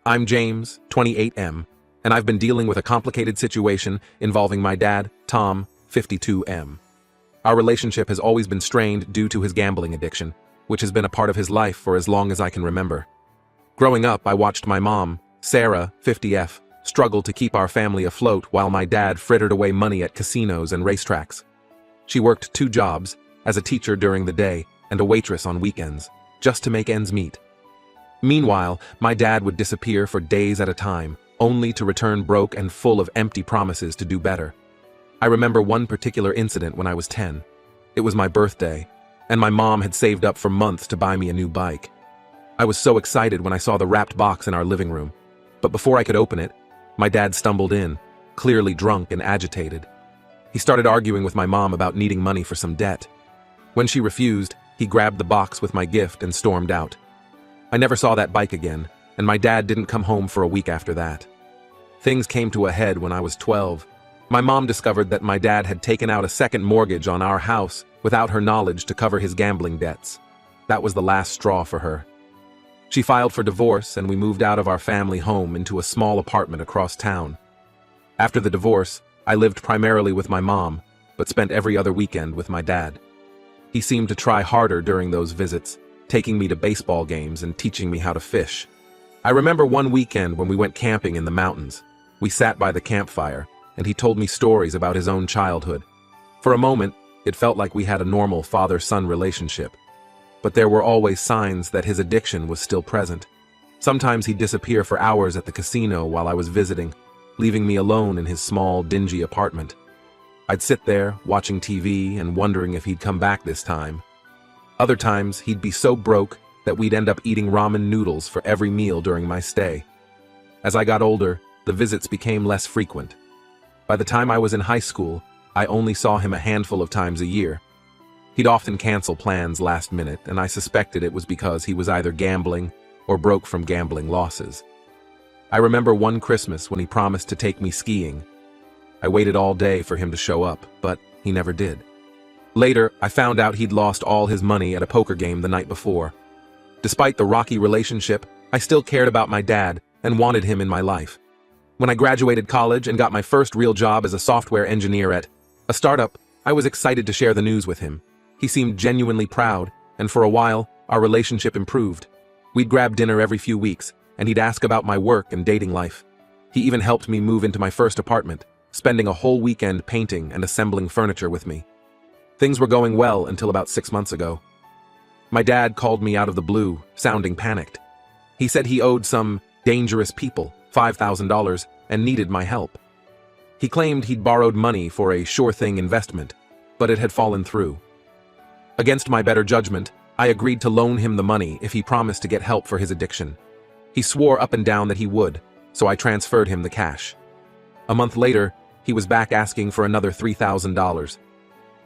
I'm James, 28M, and I've been dealing with a complicated situation involving my dad, Tom, 52M. Our relationship has always been strained due to his gambling addiction, which has been a part of his life for as long as I can remember. Growing up, I watched my mom, Sarah, 50F, struggle to keep our family afloat while my dad frittered away money at casinos and racetracks. She worked 2 jobs, as a teacher during the day and a waitress on weekends, just to make ends meet. Meanwhile, my dad would disappear for days at a time, only to return broke and full of empty promises to do better. I remember one particular incident when I was 10. It was my birthday, and my mom had saved up for months to buy me a new bike. I was so excited when I saw the wrapped box in our living room. But before I could open it, my dad stumbled in, clearly drunk and agitated. He started arguing with my mom about needing money for some debt. When she refused, he grabbed the box with my gift and stormed out. I never saw that bike again, and my dad didn't come home for a week after that. Things came to a head when I was 12. My mom discovered that my dad had taken out a second mortgage on our house without her knowledge to cover his gambling debts. That was the last straw for her. She filed for divorce, and we moved out of our family home into a small apartment across town. After the divorce, I lived primarily with my mom, but spent every other weekend with my dad. He seemed to try harder during those visits, taking me to baseball games and teaching me how to fish. I remember one weekend when we went camping in the mountains. We sat by the campfire, and he told me stories about his own childhood. For a moment, it felt like we had a normal father-son relationship. But there were always signs that his addiction was still present. Sometimes he'd disappear for hours at the casino while I was visiting, leaving me alone in his small, dingy apartment. I'd sit there, watching TV and wondering if he'd come back this time. Other times, he'd be so broke that we'd end up eating ramen noodles for every meal during my stay. As I got older, the visits became less frequent. By the time I was in high school, I only saw him a handful of times a year. He'd often cancel plans last minute, and I suspected it was because he was either gambling or broke from gambling losses. I remember one Christmas when he promised to take me skiing. I waited all day for him to show up, but he never did. Later, I found out he'd lost all his money at a poker game the night before. Despite the rocky relationship, I still cared about my dad and wanted him in my life. When I graduated college and got my first real job as a software engineer at a startup, I was excited to share the news with him. He seemed genuinely proud, and for a while, our relationship improved. We'd grab dinner every few weeks, and he'd ask about my work and dating life. He even helped me move into my first apartment, spending a whole weekend painting and assembling furniture with me. Things were going well until about 6 months ago. My dad called me out of the blue, sounding panicked. He said he owed some dangerous people $5,000 and needed my help. He claimed he'd borrowed money for a sure-thing investment, but it had fallen through. Against my better judgment, I agreed to loan him the money if he promised to get help for his addiction. He swore up and down that he would, so I transferred him the cash. A month later, he was back asking for another $3,000.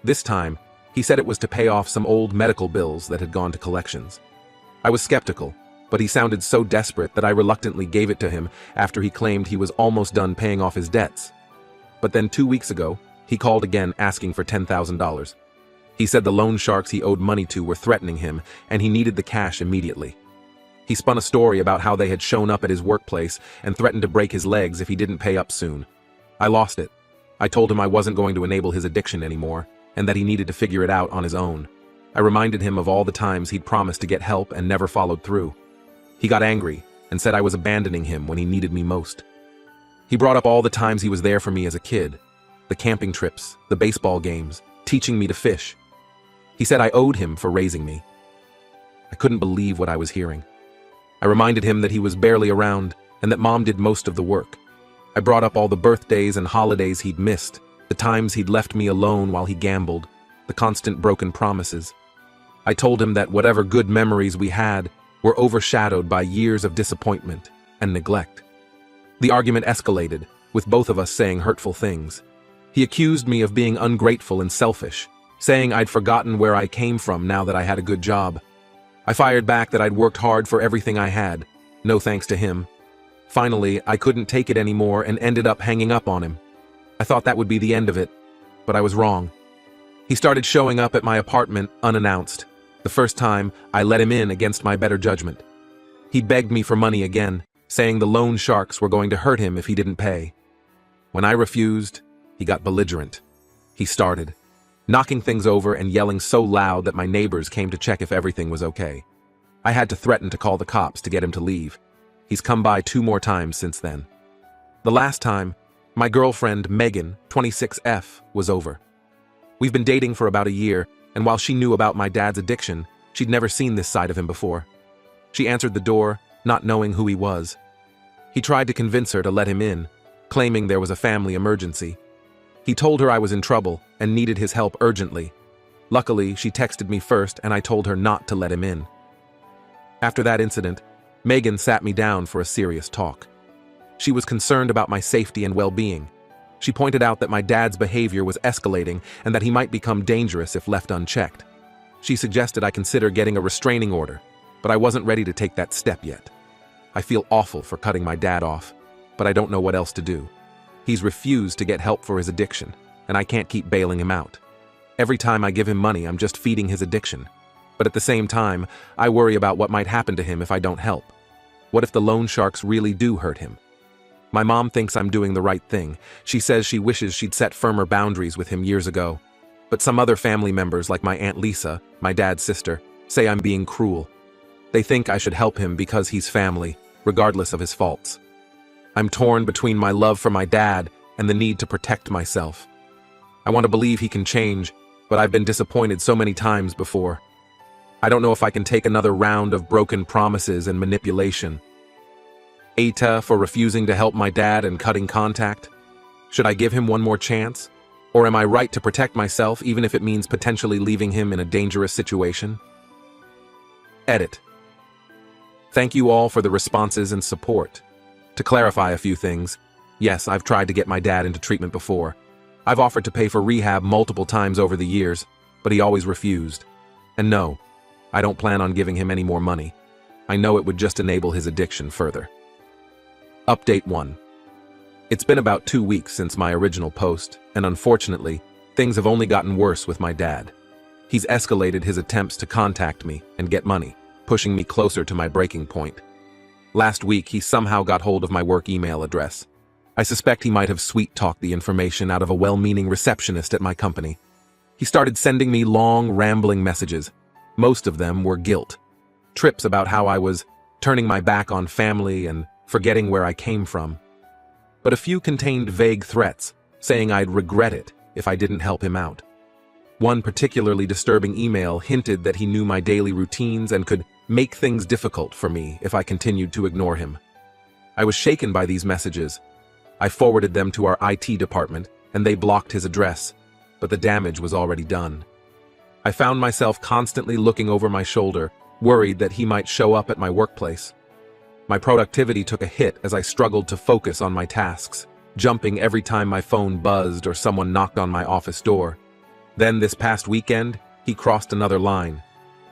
This time, he said it was to pay off some old medical bills that had gone to collections. I was skeptical, but he sounded so desperate that I reluctantly gave it to him after he claimed he was almost done paying off his debts. But then 2 weeks ago, he called again asking for $10,000. He said the loan sharks he owed money to were threatening him, and he needed the cash immediately. He spun a story about how they had shown up at his workplace and threatened to break his legs if he didn't pay up soon. I lost it. I told him I wasn't going to enable his addiction anymore, and that he needed to figure it out on his own. I reminded him of all the times he'd promised to get help and never followed through. He got angry and said I was abandoning him when he needed me most. He brought up all the times he was there for me as a kid, the camping trips, the baseball games, teaching me to fish. He said I owed him for raising me. I couldn't believe what I was hearing. I reminded him that he was barely around and that Mom did most of the work. I brought up all the birthdays and holidays he'd missed, the times he'd left me alone while he gambled, the constant broken promises. I told him that whatever good memories we had were overshadowed by years of disappointment and neglect. The argument escalated, with both of us saying hurtful things. He accused me of being ungrateful and selfish, saying I'd forgotten where I came from now that I had a good job. I fired back that I'd worked hard for everything I had, no thanks to him. Finally, I couldn't take it anymore and ended up hanging up on him. I thought that would be the end of it, but I was wrong. He started showing up at my apartment unannounced. The first time, I let him in against my better judgment. He begged me for money again, saying the loan sharks were going to hurt him if he didn't pay. When I refused, he got belligerent. He started, knocking things over and yelling so loud that my neighbors came to check if everything was okay. I had to threaten to call the cops to get him to leave. He's come by 2 more times since then. The last time, my girlfriend, Megan, 26F, was over. We've been dating for about a year, and while she knew about my dad's addiction, she'd never seen this side of him before. She answered the door, not knowing who he was. He tried to convince her to let him in, claiming there was a family emergency. He told her I was in trouble and needed his help urgently. Luckily, she texted me first and I told her not to let him in. After that incident, Megan sat me down for a serious talk. She was concerned about my safety and well-being. She pointed out that my dad's behavior was escalating and that he might become dangerous if left unchecked. She suggested I consider getting a restraining order, but I wasn't ready to take that step yet. I feel awful for cutting my dad off, but I don't know what else to do. He's refused to get help for his addiction, and I can't keep bailing him out. Every time I give him money, I'm just feeding his addiction. But at the same time, I worry about what might happen to him if I don't help. What if the loan sharks really do hurt him? My mom thinks I'm doing the right thing. She says she wishes she'd set firmer boundaries with him years ago. But some other family members, like my Aunt Lisa, my dad's sister, say I'm being cruel. They think I should help him because he's family, regardless of his faults. I'm torn between my love for my dad and the need to protect myself. I want to believe he can change, but I've been disappointed so many times before. I don't know if I can take another round of broken promises and manipulation. ATA for refusing to help my dad and cutting contact? Should I give him one more chance? Or am I right to protect myself even if it means potentially leaving him in a dangerous situation? Edit. Thank you all for the responses and support. To clarify a few things, yes, I've tried to get my dad into treatment before. I've offered to pay for rehab multiple times over the years, but he always refused. And no, I don't plan on giving him any more money. I know it would just enable his addiction further. Update 1. It's been about 2 weeks since my original post, and unfortunately, things have only gotten worse with my dad. He's escalated his attempts to contact me and get money, pushing me closer to my breaking point. Last week, he somehow got hold of my work email address. I suspect he might have sweet-talked the information out of a well-meaning receptionist at my company. He started sending me long, rambling messages. Most of them were guilt. Trips about how I was turning my back on family and forgetting where I came from. But a few contained vague threats, saying I'd regret it if I didn't help him out. One particularly disturbing email hinted that he knew my daily routines and could make things difficult for me if I continued to ignore him. I was shaken by these messages. I forwarded them to our IT department, and they blocked his address, but the damage was already done. I found myself constantly looking over my shoulder, worried that he might show up at my workplace. My productivity took a hit as I struggled to focus on my tasks, jumping every time my phone buzzed or someone knocked on my office door. Then this past weekend, he crossed another line.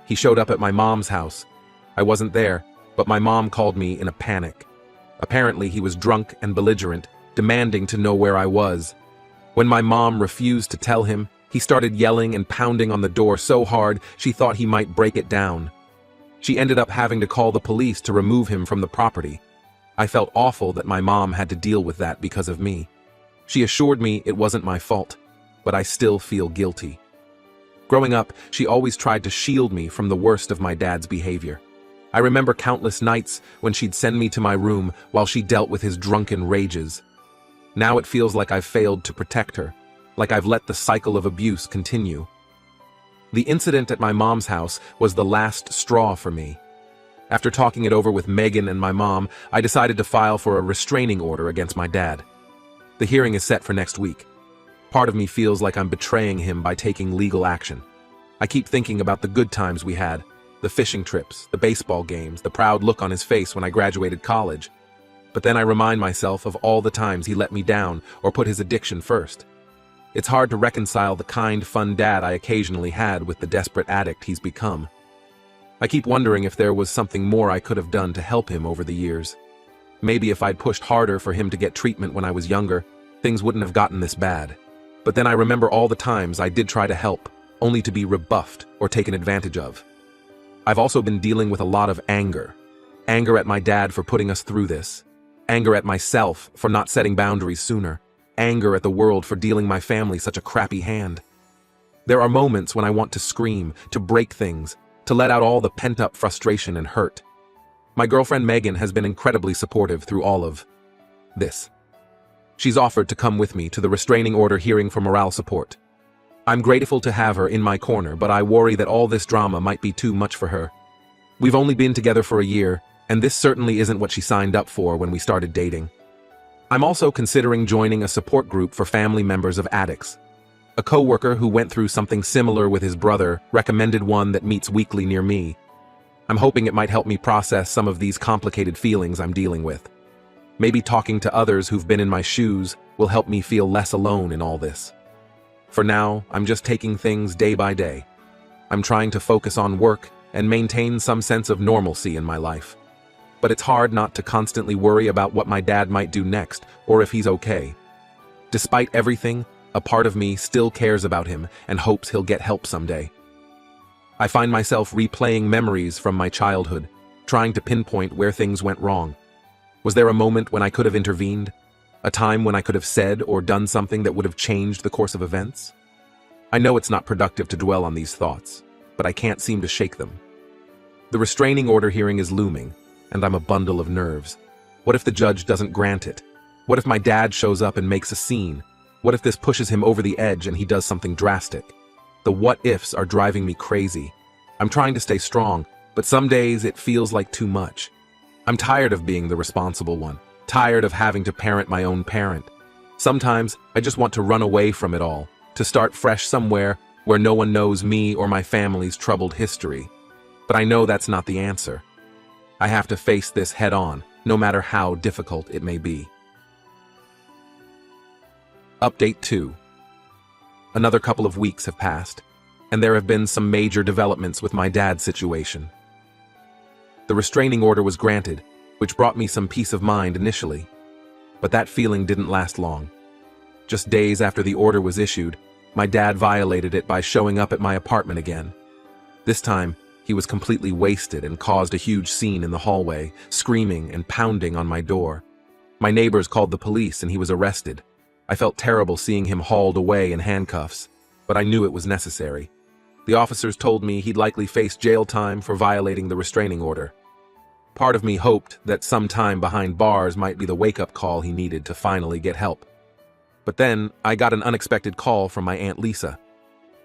He showed up at my mom's house. I wasn't there, but my mom called me in a panic. Apparently, he was drunk and belligerent, demanding to know where I was. When my mom refused to tell him, he started yelling and pounding on the door so hard she thought he might break it down. She ended up having to call the police to remove him from the property. I felt awful that my mom had to deal with that because of me. She assured me it wasn't my fault, but I still feel guilty. Growing up, she always tried to shield me from the worst of my dad's behavior. I remember countless nights when she'd send me to my room while she dealt with his drunken rages. Now it feels like I've failed to protect her, like I've let the cycle of abuse continue. The incident at my mom's house was the last straw for me. After talking it over with Megan and my mom, I decided to file for a restraining order against my dad. The hearing is set for next week. Part of me feels like I'm betraying him by taking legal action. I keep thinking about the good times we had, the fishing trips, the baseball games, the proud look on his face when I graduated college. But then I remind myself of all the times he let me down or put his addiction first. It's hard to reconcile the kind, fun dad I occasionally had with the desperate addict he's become. I keep wondering if there was something more I could have done to help him over the years. Maybe if I'd pushed harder for him to get treatment when I was younger, things wouldn't have gotten this bad. But then I remember all the times I did try to help, only to be rebuffed or taken advantage of. I've also been dealing with a lot of anger. Anger at my dad for putting us through this. Anger at myself for not setting boundaries sooner. Anger at the world for dealing my family such a crappy hand. There are moments when I want to scream, to break things, to let out all the pent-up frustration and hurt. My girlfriend Megan has been incredibly supportive through all of this. She's offered to come with me to the restraining order hearing for morale support. I'm grateful to have her in my corner, but I worry that all this drama might be too much for her. We've only been together for a year, and this certainly isn't what she signed up for when we started dating. I'm also considering joining a support group for family members of addicts. A coworker who went through something similar with his brother recommended one that meets weekly near me. I'm hoping it might help me process some of these complicated feelings I'm dealing with. Maybe talking to others who've been in my shoes will help me feel less alone in all this. For now, I'm just taking things day by day. I'm trying to focus on work and maintain some sense of normalcy in my life. But it's hard not to constantly worry about what my dad might do next, or if he's okay. Despite everything, a part of me still cares about him and hopes he'll get help someday. I find myself replaying memories from my childhood, trying to pinpoint where things went wrong. Was there a moment when I could have intervened? A time when I could have said or done something that would have changed the course of events? I know it's not productive to dwell on these thoughts, but I can't seem to shake them. The restraining order hearing is looming, and I'm a bundle of nerves. What if the judge doesn't grant it? What if my dad shows up and makes a scene? What if this pushes him over the edge and he does something drastic? The what-ifs are driving me crazy. I'm trying to stay strong, but some days it feels like too much. I'm tired of being the responsible one, tired of having to parent my own parent. Sometimes I just want to run away from it all, to start fresh somewhere where no one knows me or my family's troubled history. But I know that's not the answer. I have to face this head-on, no matter how difficult it may be. Update 2. Another couple of weeks have passed, and there have been some major developments with my dad's situation. The restraining order was granted, which brought me some peace of mind initially, but that feeling didn't last long. Just days after the order was issued, my dad violated it by showing up at my apartment again. This time, he was completely wasted and caused a huge scene in the hallway, screaming and pounding on my door. My neighbors called the police and he was arrested. I felt terrible seeing him hauled away in handcuffs, but I knew it was necessary. The officers told me he'd likely face jail time for violating the restraining order. Part of me hoped that some time behind bars might be the wake-up call he needed to finally get help. But then I got an unexpected call from my Aunt Lisa,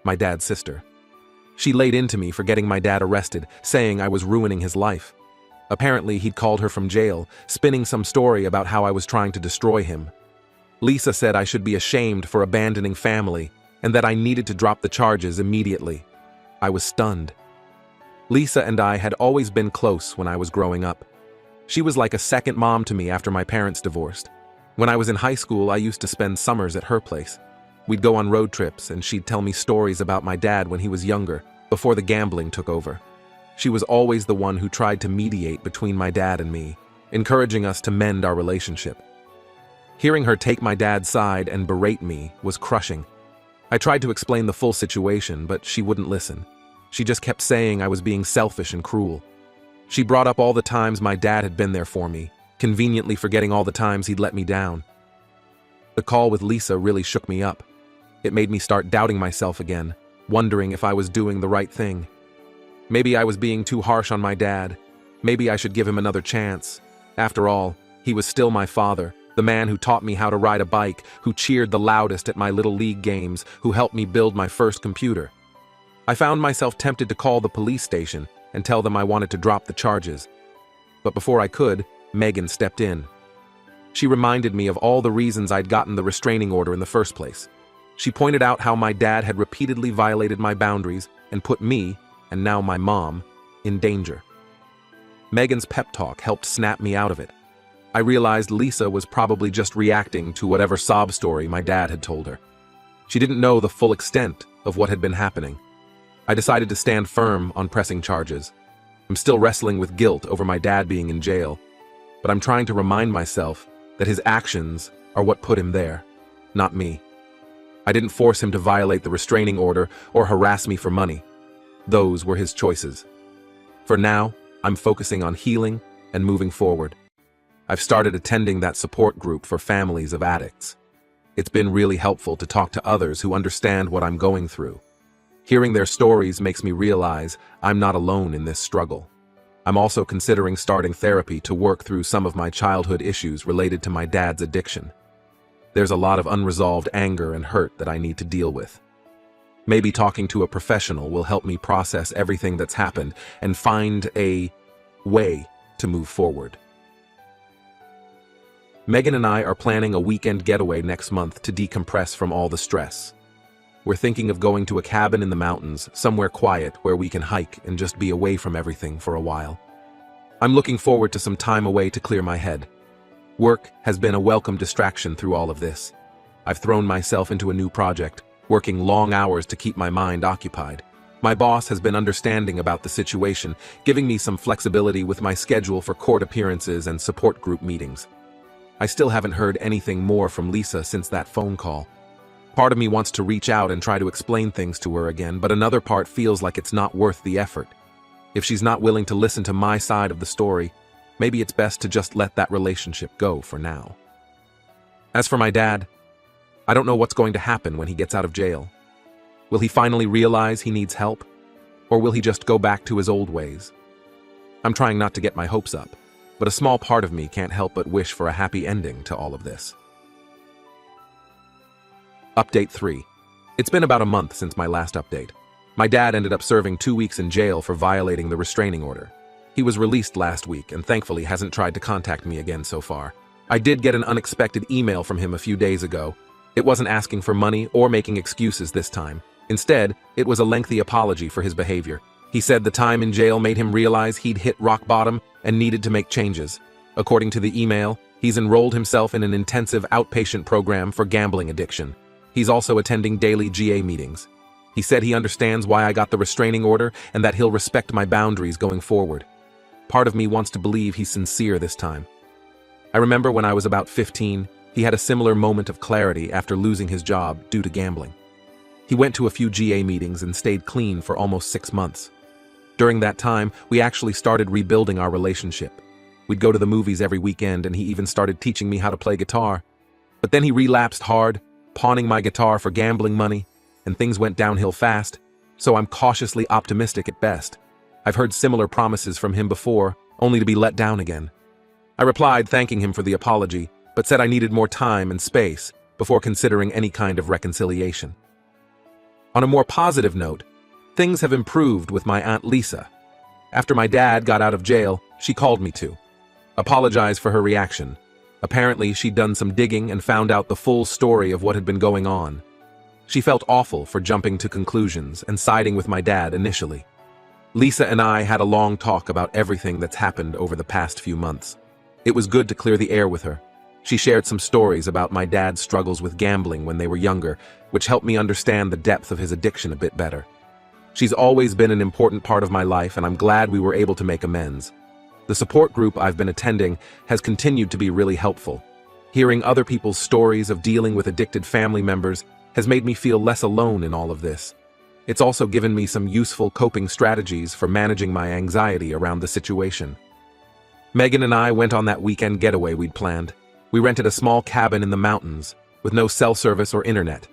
my dad's sister. She laid into me for getting my dad arrested, saying I was ruining his life. Apparently, he'd called her from jail, spinning some story about how I was trying to destroy him. Lisa said I should be ashamed for abandoning family and that I needed to drop the charges immediately. I was stunned. Lisa and I had always been close when I was growing up. She was like a second mom to me after my parents divorced. When I was in high school, I used to spend summers at her place. We'd go on road trips and she'd tell me stories about my dad when he was younger, before the gambling took over. She was always the one who tried to mediate between my dad and me, encouraging us to mend our relationship. Hearing her take my dad's side and berate me was crushing. I tried to explain the full situation, but she wouldn't listen. She just kept saying I was being selfish and cruel. She brought up all the times my dad had been there for me, conveniently forgetting all the times he'd let me down. The call with Lisa really shook me up. It made me start doubting myself again, wondering if I was doing the right thing. Maybe I was being too harsh on my dad. Maybe I should give him another chance. After all, he was still my father, the man who taught me how to ride a bike, who cheered the loudest at my little league games, who helped me build my first computer. I found myself tempted to call the police station and tell them I wanted to drop the charges. But before I could, Megan stepped in. She reminded me of all the reasons I'd gotten the restraining order in the first place. She pointed out how my dad had repeatedly violated my boundaries and put me, and now my mom, in danger. Megan's pep talk helped snap me out of it. I realized Lisa was probably just reacting to whatever sob story my dad had told her. She didn't know the full extent of what had been happening. I decided to stand firm on pressing charges. I'm still wrestling with guilt over my dad being in jail, but I'm trying to remind myself that his actions are what put him there, not me. I didn't force him to violate the restraining order or harass me for money. Those were his choices. For now, I'm focusing on healing and moving forward. I've started attending that support group for families of addicts. It's been really helpful to talk to others who understand what I'm going through. Hearing their stories makes me realize I'm not alone in this struggle. I'm also considering starting therapy to work through some of my childhood issues related to my dad's addiction. There's a lot of unresolved anger and hurt that I need to deal with. Maybe talking to a professional will help me process everything that's happened and find a way to move forward. Megan and I are planning a weekend getaway next month to decompress from all the stress. We're thinking of going to a cabin in the mountains, somewhere quiet where we can hike and just be away from everything for a while. I'm looking forward to some time away to clear my head. Work has been a welcome distraction through all of this. I've thrown myself into a new project, working long hours to keep my mind occupied. My boss has been understanding about the situation, giving me some flexibility with my schedule for court appearances and support group meetings. I still haven't heard anything more from Lisa since that phone call. Part of me wants to reach out and try to explain things to her again, but another part feels like it's not worth the effort. If she's not willing to listen to my side of the story, maybe it's best to just let that relationship go for now. As for my dad, I don't know what's going to happen when he gets out of jail. Will he finally realize he needs help? Or will he just go back to his old ways? I'm trying not to get my hopes up, but a small part of me can't help but wish for a happy ending to all of this. Update 3. It's been about a month since my last update. My dad ended up serving 2 weeks in jail for violating the restraining order. He was released last week and thankfully hasn't tried to contact me again so far. I did get an unexpected email from him a few days ago. It wasn't asking for money or making excuses this time. Instead, it was a lengthy apology for his behavior. He said the time in jail made him realize he'd hit rock bottom and needed to make changes. According to the email, he's enrolled himself in an intensive outpatient program for gambling addiction. He's also attending daily GA meetings. He said he understands why I got the restraining order and that he'll respect my boundaries going forward. Part of me wants to believe he's sincere this time. I remember when I was about 15, he had a similar moment of clarity after losing his job due to gambling. He went to a few GA meetings and stayed clean for almost 6 months. During that time, we actually started rebuilding our relationship. We'd go to the movies every weekend and he even started teaching me how to play guitar. But then he relapsed hard, pawning my guitar for gambling money, and things went downhill fast, so I'm cautiously optimistic at best. I've heard similar promises from him before, only to be let down again. I replied thanking him for the apology, but said I needed more time and space before considering any kind of reconciliation. On a more positive note, things have improved with my Aunt Lisa. After my dad got out of jail, she called me to apologize for her reaction. Apparently, she'd done some digging and found out the full story of what had been going on. She felt awful for jumping to conclusions and siding with my dad initially. Lisa and I had a long talk about everything that's happened over the past few months. It was good to clear the air with her. She shared some stories about my dad's struggles with gambling when they were younger, which helped me understand the depth of his addiction a bit better. She's always been an important part of my life, and I'm glad we were able to make amends. The support group I've been attending has continued to be really helpful. Hearing other people's stories of dealing with addicted family members has made me feel less alone in all of this. It's also given me some useful coping strategies for managing my anxiety around the situation. Megan and I went on that weekend getaway we'd planned. We rented a small cabin in the mountains with no cell service or internet.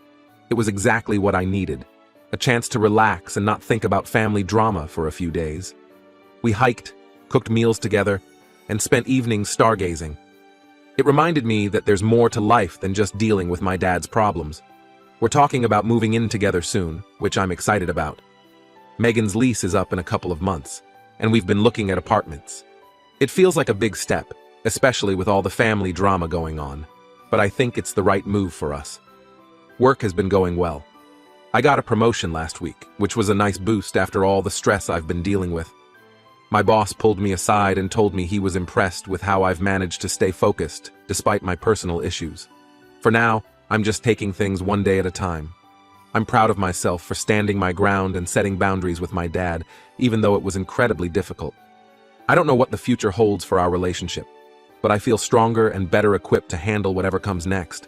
It was exactly what I needed, a chance to relax and not think about family drama for a few days. We hiked, cooked meals together, and spent evenings stargazing. It reminded me that there's more to life than just dealing with my dad's problems. We're talking about moving in together soon, which I'm excited about. Megan's lease is up in a couple of months, and we've been looking at apartments. It feels like a big step, especially with all the family drama going on, but I think it's the right move for us. Work has been going well. I got a promotion last week, which was a nice boost after all the stress I've been dealing with. My boss pulled me aside and told me he was impressed with how I've managed to stay focused despite my personal issues. For now, I'm just taking things one day at a time. I'm proud of myself for standing my ground and setting boundaries with my dad, even though it was incredibly difficult. I don't know what the future holds for our relationship, but I feel stronger and better equipped to handle whatever comes next.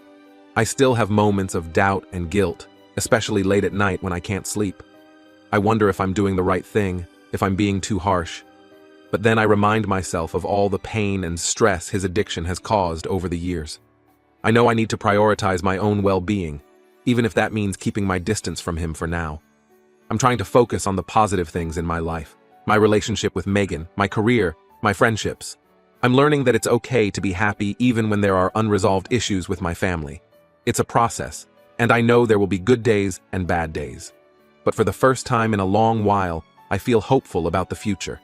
I still have moments of doubt and guilt, especially late at night when I can't sleep. I wonder if I'm doing the right thing, if I'm being too harsh. But then I remind myself of all the pain and stress his addiction has caused over the years. I know I need to prioritize my own well-being, even if that means keeping my distance from him for now. I'm trying to focus on the positive things in my life, my relationship with Megan, my career, my friendships. I'm learning that it's okay to be happy even when there are unresolved issues with my family. It's a process, and I know there will be good days and bad days. But for the first time in a long while, I feel hopeful about the future.